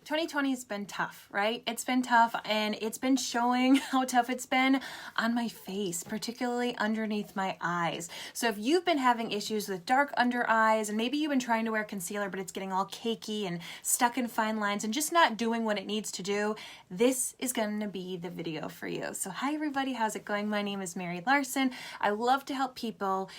2020 has been tough, right? It's been tough, and it's been showing how tough it's been on my face, particularly underneath my eyes. So if you've been having issues with dark under eyes, and maybe you've been trying to wear concealer, but it's getting all cakey and stuck in fine lines and just not doing what it needs to do, this is going to be the video for you. So hi everybody, how's it going? My name is Mary Larson. I love to help people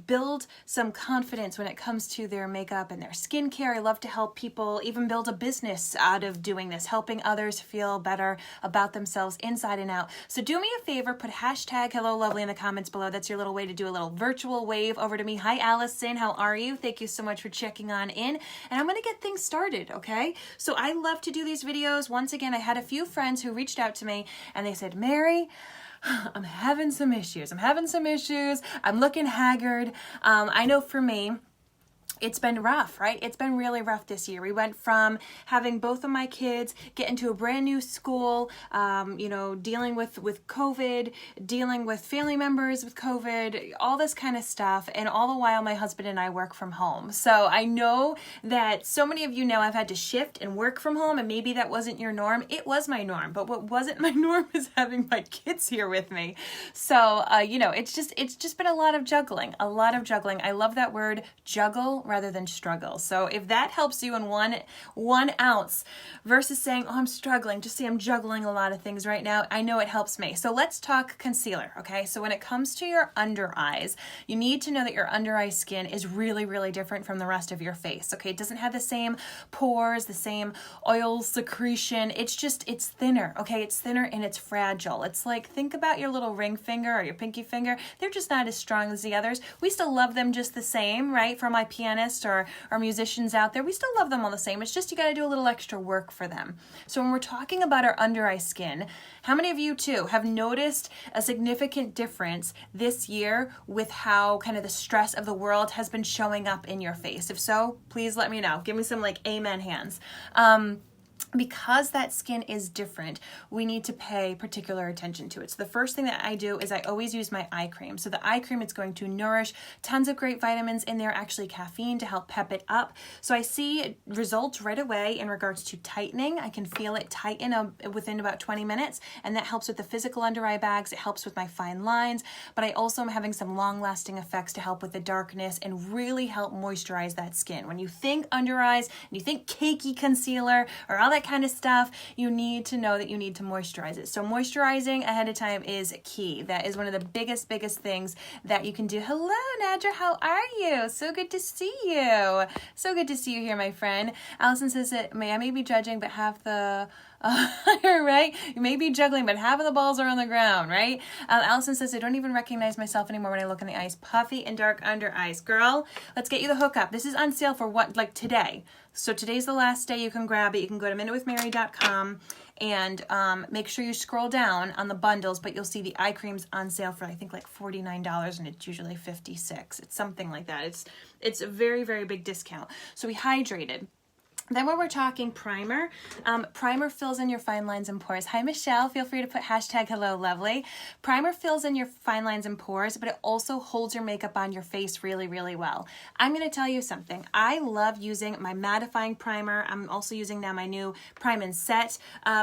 build some confidence when it comes to their makeup and their skincare. I love to help people even build a business out of doing this, helping others feel better about themselves inside and out. So do me a favor, put hashtag Hello Lovely in the comments below. That's your little way to do a little virtual wave over to me. Hi Allison, how are you? Thank you so much for checking on in. And I'm gonna get things started, okay? So I love to do these videos. Once again, I had a few friends who reached out to me and they said, Mary, I'm having some issues. I'm looking haggard. I know for me, it's been rough, right? It's been really rough this year. We went from having both of my kids get into a brand new school, dealing with COVID, dealing with family members with COVID, all this kind of stuff. And all the while, my husband and I work from home. So I know that so many of you know I've had to shift and work from home, and maybe that wasn't your norm. It was my norm, but what wasn't my norm is having my kids here with me. So, it's just been a lot of juggling. I love that word, juggle, rather than struggle. So if that helps you in one ounce versus saying, oh, I'm struggling, just say I'm juggling a lot of things right now, I know it helps me. So let's talk concealer, okay? So when it comes to your under eyes, you need to know that your under eye skin is really, really different from the rest of your face, okay? It doesn't have the same pores, the same oil secretion. It's thinner, okay? It's thinner and it's fragile. It's like, think about your little ring finger or your pinky finger. They're just not as strong as the others. We still love them just the same, right? For my pianists or musicians out there, we still love them all the same. It's just you got to do a little extra work for them. So when we're talking about our under eye skin, how many of you too have noticed a significant difference this year with how kind of the stress of the world has been showing up in your face? If so, please let me know. Give me some like amen hands. Because that skin is different, we need to pay particular attention to it. So the first thing that I do is I always use my eye cream. So the eye cream, it's going to nourish tons of great vitamins in there, actually caffeine to help pep it up. So I see results right away in regards to tightening. I can feel it tighten within about 20 minutes, and that helps with the physical under eye bags. It helps with my fine lines, but I also am having some long-lasting effects to help with the darkness and really help moisturize that skin. When you think under eyes and you think cakey concealer or all that kind of stuff, you need to know that you need to moisturize it. So moisturizing ahead of time is key. That is one of the biggest things that you can do. Hello, Nadja, how are you? So good to see you. So good to see you here, my friend. Allison says that I may be judging, but half the right? You may be juggling, but half of the balls are on the ground, right? Allison says, I don't even recognize myself anymore when I look in the eyes. Puffy and dark under eyes. Girl, let's get you the hookup. This is on sale for today. So today's the last day you can grab it. You can go to minutewithmary.com and make sure you scroll down on the bundles, but you'll see the eye creams on sale for I think like $49, and it's usually $56. It's something like that. It's a very, very big discount. So we hydrated. Then when we're talking primer, primer fills in your fine lines and pores. Hi, Michelle. Feel free to put hashtag Hello Lovely. Primer fills in your fine lines and pores, but it also holds your makeup on your face really, really well. I'm going to tell you something. I love using my mattifying primer. I'm also using now my new Prime and Set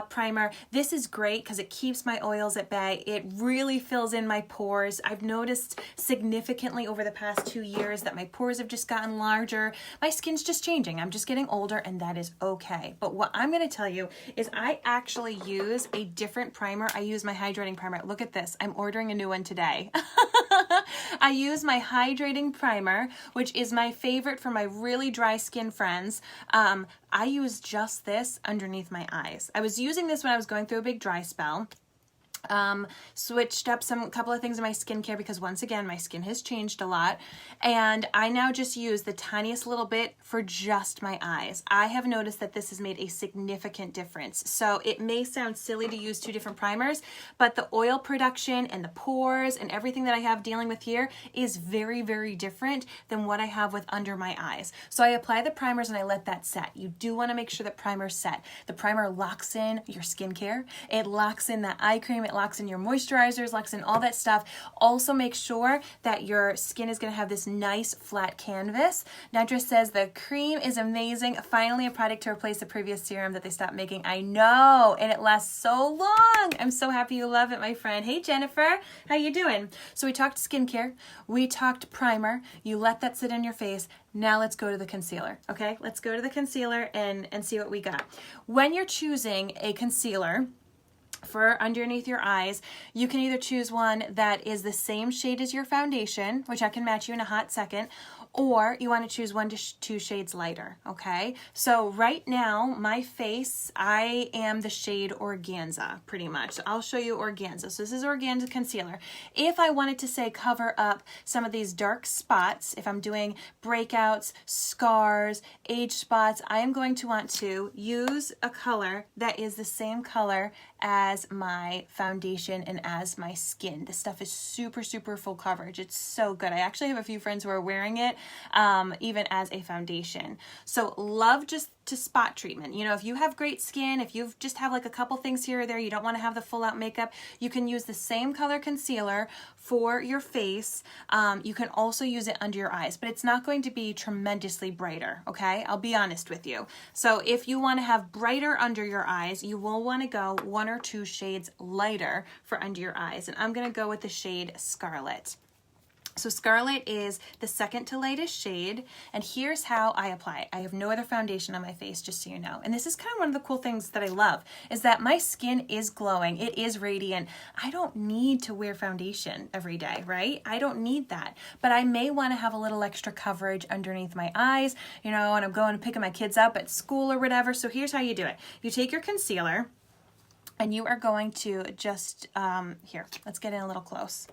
primer. This is great because it keeps my oils at bay. It really fills in my pores. I've noticed significantly over the past 2 years that my pores have just gotten larger. My skin's just changing. I'm just getting older, and that is okay. But what I'm going to tell you is I actually use a different primer. I use my hydrating primer. Look at this. I'm ordering a new one today. I use my hydrating primer, which is my favorite for my really dry skin friends. I use just this underneath my eyes. I was using this when I was going through a big dry spell. Switched up a couple of things in my skincare because once again, my skin has changed a lot, and I now just use the tiniest little bit for just my eyes. I have noticed that this has made a significant difference. So it may sound silly to use two different primers, but the oil production and the pores and everything that I have dealing with here is very, very different than what I have with under my eyes. So I apply the primers and I let that set. You do want to make sure that primer's set. The primer locks in your skincare. It locks in that eye cream. It locks in your moisturizers, locks in all that stuff. Also make sure that your skin is going to have this nice flat canvas. Nedra says the cream is amazing. Finally a product to replace the previous serum that they stopped making. I know, and it lasts so long. I'm so happy you love it, my friend. Hey Jennifer, how you doing? So we talked skincare, we talked primer. You let that sit in your face. Now let's go to the concealer, okay? Let's go to the concealer and see what we got. When you're choosing a concealer for underneath your eyes, you can either choose one that is the same shade as your foundation, which I can match you in a hot second, or you want to choose 1 to 2 shades lighter, okay? So right now, my face, I am the shade Organza, pretty much. So I'll show you Organza. So this is Organza concealer. If I wanted to say cover up some of these dark spots, if I'm doing breakouts, scars, age spots, I am going to want to use a color that is the same color as my foundation and as my skin. This stuff is super, super full coverage. It's so good. I actually have a few friends who are wearing it even as a foundation. So love just to spot treatment. You know, if you have great skin, if you just have like a couple things here or there, you don't want to have the full out makeup, you can use the same color concealer for your face. You can also use it under your eyes, but it's not going to be tremendously brighter, okay? I'll be honest with you. So if you want to have brighter under your eyes, you will want to go 1 or 2 shades lighter for under your eyes. And I'm going to go with the shade Scarlet. So Scarlet is the second to lightest shade, and here's how I apply it. I have no other foundation on my face, just so you know. And this is kind of one of the cool things that I love, is that my skin is glowing, it is radiant. I don't need to wear foundation every day, right? I don't need that. But I may want to have a little extra coverage underneath my eyes, you know, and I'm going to pick my kids up at school or whatever. So here's how you do it. You take your concealer, and you are going to just, here, let's get in a little close.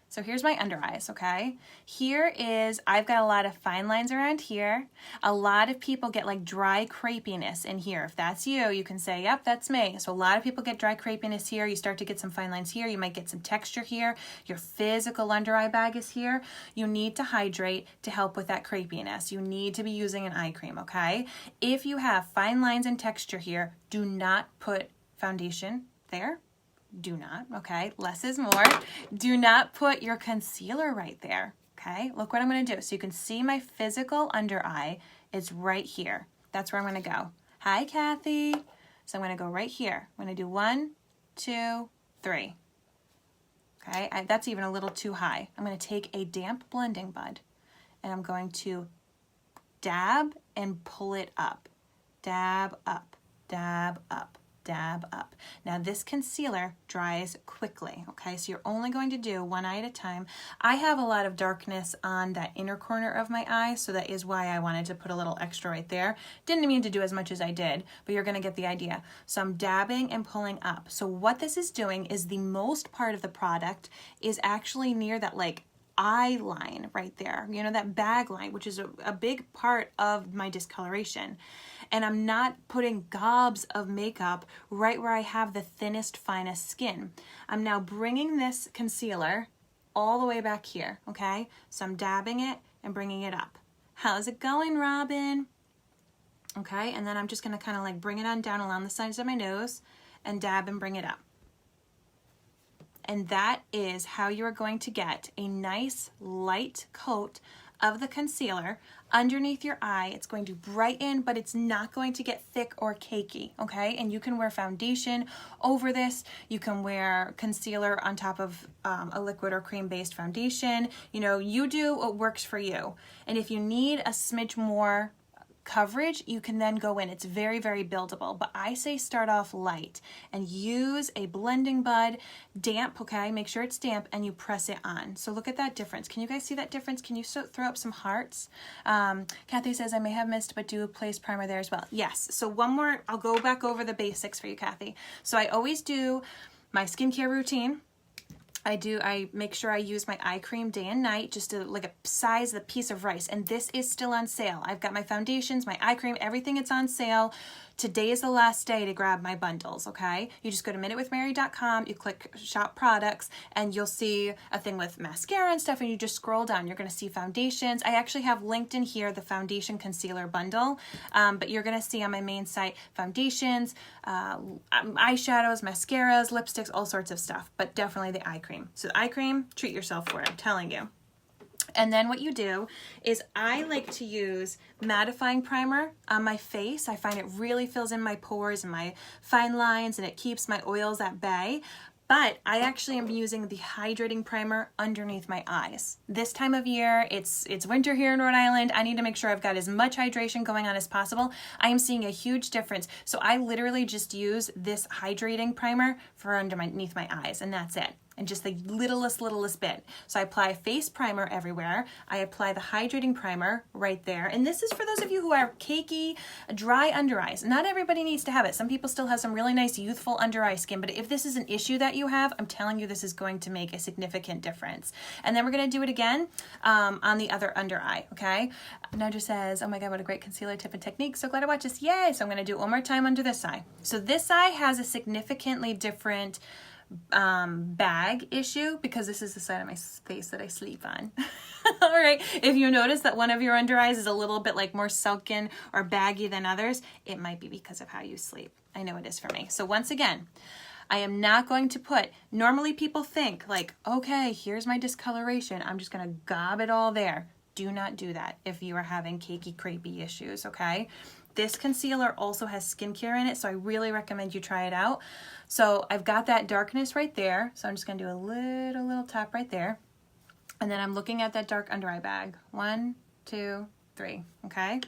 So here's my under eyes, okay? Here is, I've got a lot of fine lines around here. A lot of people get like dry crepiness in here. If that's you, you can say, yep, that's me. So a lot of people get dry crepiness here. You start to get some fine lines here. You might get some texture here. Your physical under eye bag is here. You need to hydrate to help with that crepiness. You need to be using an eye cream, okay? If you have fine lines and texture here, do not put foundation there. Do not, okay? Less is more. Do not put your concealer right there, okay? Look what I'm going to do. So you can see my physical under eye is right here. That's where I'm going to go. Hi, Kathy. So I'm going to go right here. I'm going to do 1, 2, 3. Okay, that's even a little too high. I'm going to take a damp blending bud, and I'm going to dab and pull it up. Dab up, dab up. Dab up. Now this concealer dries quickly, okay? So you're only going to do 1 eye at a time. I have a lot of darkness on that inner corner of my eye, so that is why I wanted to put a little extra right there. Didn't mean to do as much as I did, but you're gonna get the idea. So I'm dabbing and pulling up. So what this is doing is the most part of the product is actually near that like eye line right there, you know, that bag line, which is a big part of my discoloration. And I'm not putting gobs of makeup right where I have the thinnest, finest skin. I'm now bringing this concealer all the way back here, okay? So I'm dabbing it and bringing it up. How's it going, Robin? Okay, and then I'm just gonna kind of like bring it on down along the sides of my nose and dab and bring it up. And that is how you are going to get a nice light coat of the concealer underneath your eye. It's going to brighten, but it's not going to get thick or cakey, okay? And you can wear foundation over this. You can wear concealer on top of a liquid or cream-based foundation. You know, you do what works for you. And if you need a smidge more coverage, you can then go in. It's very, very buildable, but I say start off light and use a blending bud, damp, okay? Make sure it's damp, and you press it on. So look at that difference. Can you guys see that difference? Can you throw up some hearts? Kathy says, I may have missed, but do a place primer there as well. Yes, so one more, I'll go back over the basics for you, Kathy. So I always do my skincare routine. I make sure I use my eye cream day and night, just to like a size the piece of rice. And this is still on sale. I've got my foundations, my eye cream, everything it's on sale. today is the last day to grab my bundles, okay? You just go to minutewithmary.com, you click shop products, and you'll see a thing with mascara and stuff, and you just scroll down. You're gonna see foundations. I actually have linked in here the foundation concealer bundle, but you're gonna see on my main site foundations, eyeshadows, mascaras, lipsticks, all sorts of stuff, but definitely the eye cream. So the eye cream, treat yourself for it, I'm telling you. And then what you do is I like to use mattifying primer on my face. I find it really fills in my pores and my fine lines, and it keeps my oils at bay. But I actually am using the hydrating primer underneath my eyes. This time of year, it's winter here in Rhode Island. I need to make sure I've got as much hydration going on as possible. I am seeing a huge difference. So I literally just use this hydrating primer for underneath my eyes, and that's it. And just the littlest bit. So I apply a face primer everywhere. I apply the hydrating primer right there. And this is for those of you who are cakey, dry under eyes. Not everybody needs to have it. Some people still have some really nice youthful under eye skin, but if this is an issue that you have, I'm telling you this is going to make a significant difference. And then we're gonna do it again on the other under eye, okay? Nadja says, oh my God, what a great concealer tip and technique. So glad to watch this, yay! So I'm gonna do it one more time under this eye. So this eye has a significantly different bag issue because this is the side of my face that I sleep on. All right, if you notice that one of your under eyes is a little bit like more sunken or baggy than others, it might be because of how you sleep. I know it is for me. So once again, I am not going to put, normally people think like, okay, here's my discoloration, I'm just gonna gob it all there. Do not do that if you are having cakey, crepey issues, okay? This concealer also has skincare in it, so I really recommend you try it out. So I've got that darkness right there, so I'm just gonna do a little tap right there. And then I'm looking at that dark under eye bag. 1, 2, 3, okay?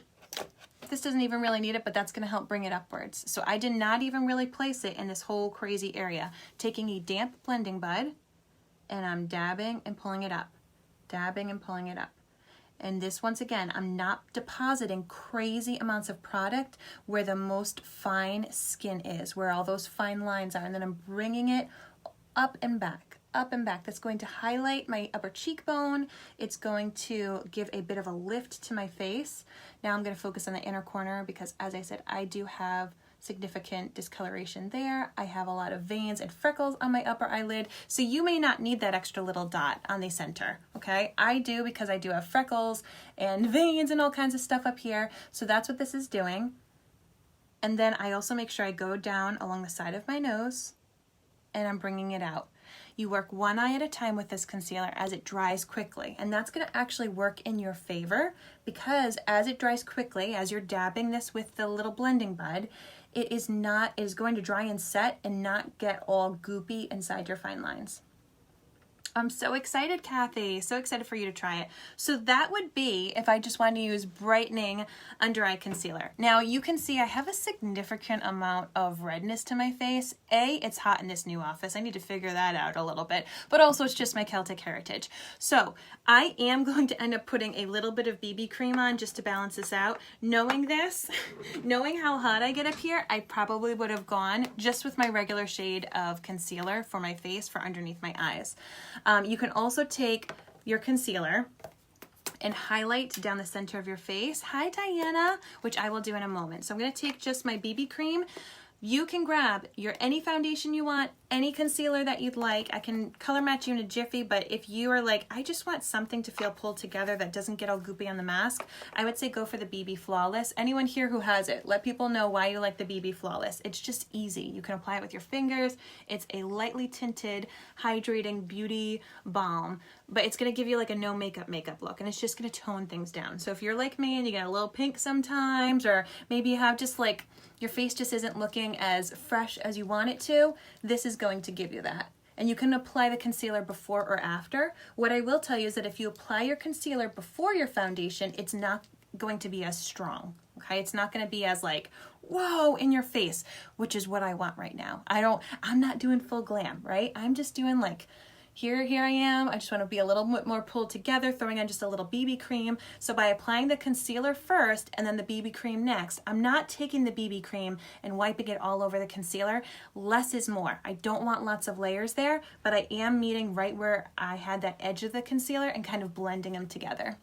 This doesn't even really need it, but that's gonna help bring it upwards. So I did not even really place it in this whole crazy area. Taking a damp blending bud, and I'm dabbing and pulling it up. Dabbing and pulling it up. And this, once again, I'm not depositing crazy amounts of product where the most fine skin is, where all those fine lines are. And then I'm bringing it up and back, up and back. That's going to highlight my upper cheekbone. It's going to give a bit of a lift to my face. Now I'm going to focus on the inner corner because, as I said, I do have significant discoloration there. I have a lot of veins and freckles on my upper eyelid, so you may not need that extra little dot on the center, okay? I do because I do have freckles and veins and all kinds of stuff up here, so that's what this is doing. And then I also make sure I go down along the side of my nose and I'm bringing it out. You work one eye at a time with this concealer as it dries quickly, and that's going to actually work in your favor because as it dries quickly, as you're dabbing this with the little blending bud, it is going to dry and set and not get all goopy inside your fine lines. I'm so excited, Kathy. So excited for you to try it. So that would be if I just wanted to use brightening under eye concealer. Now you can see I have a significant amount of redness to my face. It's hot in this new office. I need to figure that out a little bit, but also it's just my Celtic heritage. So I am going to end up putting a little bit of BB cream on just to balance this out. Knowing this, knowing how hot I get up here, I probably would have gone just with my regular shade of concealer for my face for underneath my eyes. You can also take your concealer and highlight down the center of your face. Hi, Diana, which I will do in a moment. So I'm going to take just my BB cream. You can grab any foundation you want, any concealer that you'd like. I can color match you in a jiffy, but if you are like, I just want something to feel pulled together that doesn't get all goopy on the mask, I would say go for the BB Flawless. Anyone here who has it, let people know why you like the BB Flawless. It's just easy. You can apply it with your fingers. It's a lightly tinted, hydrating beauty balm, but it's gonna give you like a no makeup look, and it's just gonna tone things down. So if you're like me and you get a little pink sometimes, or maybe you have just like, your face just isn't looking as fresh as you want it to, this is going to give you that. And you can apply the concealer before or after. What I will tell you is that if you apply your concealer before your foundation, it's not going to be as strong, okay? It's not gonna be as like, whoa, in your face, which is what I want right now. I'm not doing full glam, right? I'm just doing like, here I am. I just want to be a little bit more pulled together, throwing on just a little BB cream. So by applying the concealer first and then the BB cream next, I'm not taking the BB cream and wiping it all over the concealer. Less is more. I don't want lots of layers there, but I am meeting right where I had that edge of the concealer and kind of blending them together.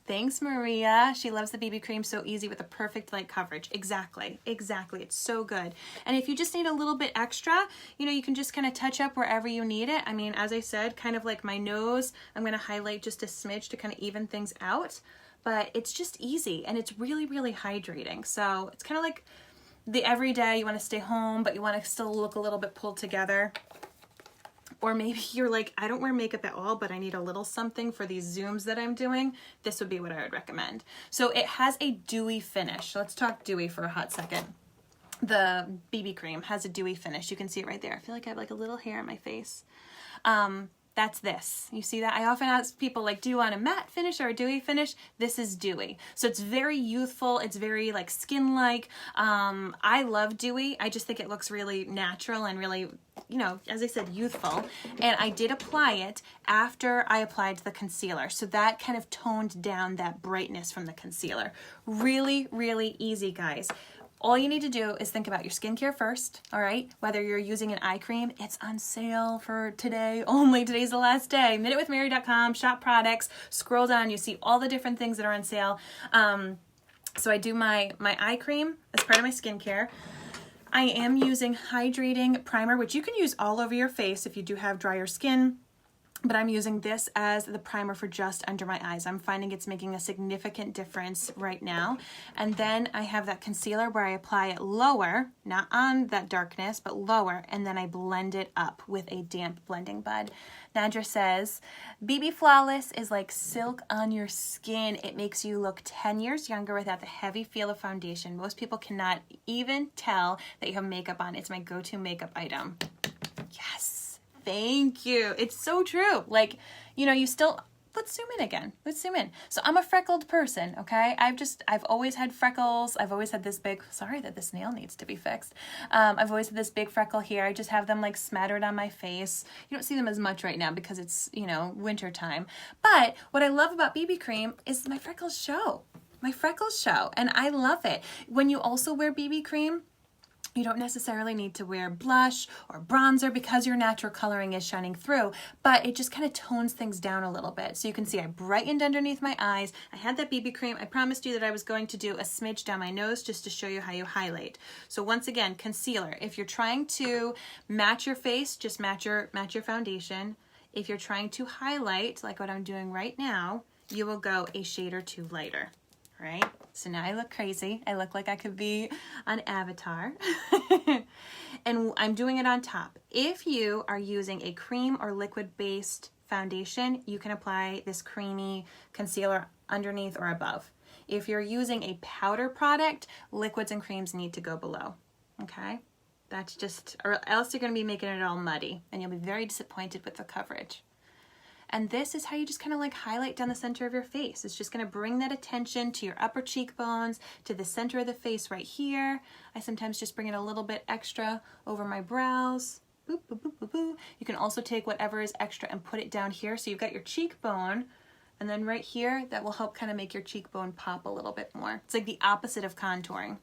Thanks, Maria. She loves the BB cream, so easy with the perfect light coverage. Exactly, exactly. It's so good. And if you just need a little bit extra, you know, you can just kind of touch up wherever you need it. I mean, as I said, kind of like my nose, I'm going to highlight just a smidge to kind of even things out. But it's just easy, and it's really, really hydrating. So it's kind of like the everyday, you want to stay home, but you want to still look a little bit pulled together. Or maybe you're like, I don't wear makeup at all, but I need a little something for these Zooms that I'm doing. This would be what I would recommend. So it has a dewy finish. So let's talk dewy for a hot second. The BB cream has a dewy finish. You can see it right there. I feel like I have like a little hair on my face. That's this. You see that? I often ask people like, do you want a matte finish or a dewy finish? This is dewy. So it's very youthful. It's very like skin-like. I love dewy. I just think it looks really natural and really, you know, as I said, youthful. And I did apply it after I applied the concealer. So that kind of toned down that brightness from the concealer. Really, really easy, guys. All you need to do is think about your skincare first, all right? Whether you're using an eye cream, it's on sale for today only. Today's the last day. MinuteWithMary.com, shop products, scroll down, you see all the different things that are on sale. So I do my eye cream as part of my skincare. I am using Hydrating Primer, which you can use all over your face if you do have drier skin. But I'm using this as the primer for just under my eyes. I'm finding it's making a significant difference right now. And then I have that concealer where I apply it lower, not on that darkness, but lower, and then I blend it up with a damp blending bud. Nadra says, BB Flawless is like silk on your skin. It makes you look 10 years younger without the heavy feel of foundation. Most people cannot even tell that you have makeup on. It's my go-to makeup item. Yes. Thank you. It's so true. Like, you know, you still, let's zoom in again. Let's zoom in. So I'm a freckled person, okay? I've always had freckles. I've always had this big, sorry that this nail needs to be fixed. I've always had this big freckle here. I just have them like smattered on my face. You don't see them as much right now because it's, you know, winter time. But what I love about BB cream is my freckles show. My freckles show, and I love it. When you also wear BB cream, you don't necessarily need to wear blush or bronzer because your natural coloring is shining through, but it just kind of tones things down a little bit. So you can see I brightened underneath my eyes. I had that BB cream. I promised you that I was going to do a smidge down my nose just to show you how you highlight. So once again, concealer. If you're trying to match your face, just match your foundation. If you're trying to highlight, like what I'm doing right now, you will go a shade or two lighter, right? So now I look crazy. I look like I could be on Avatar. And I'm doing it on top. If you are using a cream or liquid-based foundation, you can apply this creamy concealer underneath or above. If you're using a powder product, liquids and creams need to go below, okay? That's just, or else you're gonna be making it all muddy and you'll be very disappointed with the coverage. And this is how you just kind of like highlight down the center of your face. It's just going to bring that attention to your upper cheekbones, to the center of the face right here. I sometimes just bring it a little bit extra over my brows. Boop, boop, boop, boop, boop. You can also take whatever is extra and put it down here. So you've got your cheekbone, and then right here, that will help kind of make your cheekbone pop a little bit more. It's like the opposite of contouring.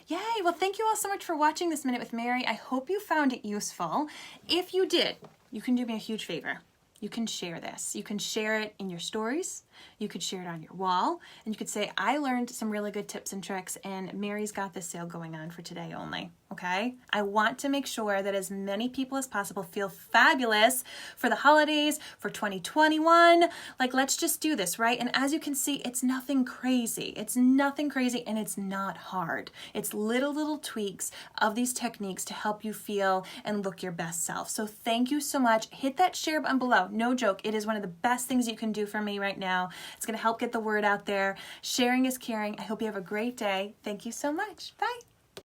Yay! Well, thank you all so much for watching this Minute with Mary. I hope you found it useful. If you did, you can do me a huge favor. You can share this. You can share it in your stories. You could share it on your wall. And you could say, I learned some really good tips and tricks and Mary's got this sale going on for today only. Okay? I want to make sure that as many people as possible feel fabulous for the holidays, for 2021. Like, let's just do this, right? And as you can see, it's nothing crazy. It's nothing crazy and it's not hard. It's little tweaks of these techniques to help you feel and look your best self. So thank you so much. Hit that share button below. No joke. It is one of the best things you can do for me right now. It's going to help get the word out there. Sharing is caring. I hope you have a great day. Thank you so much. Bye.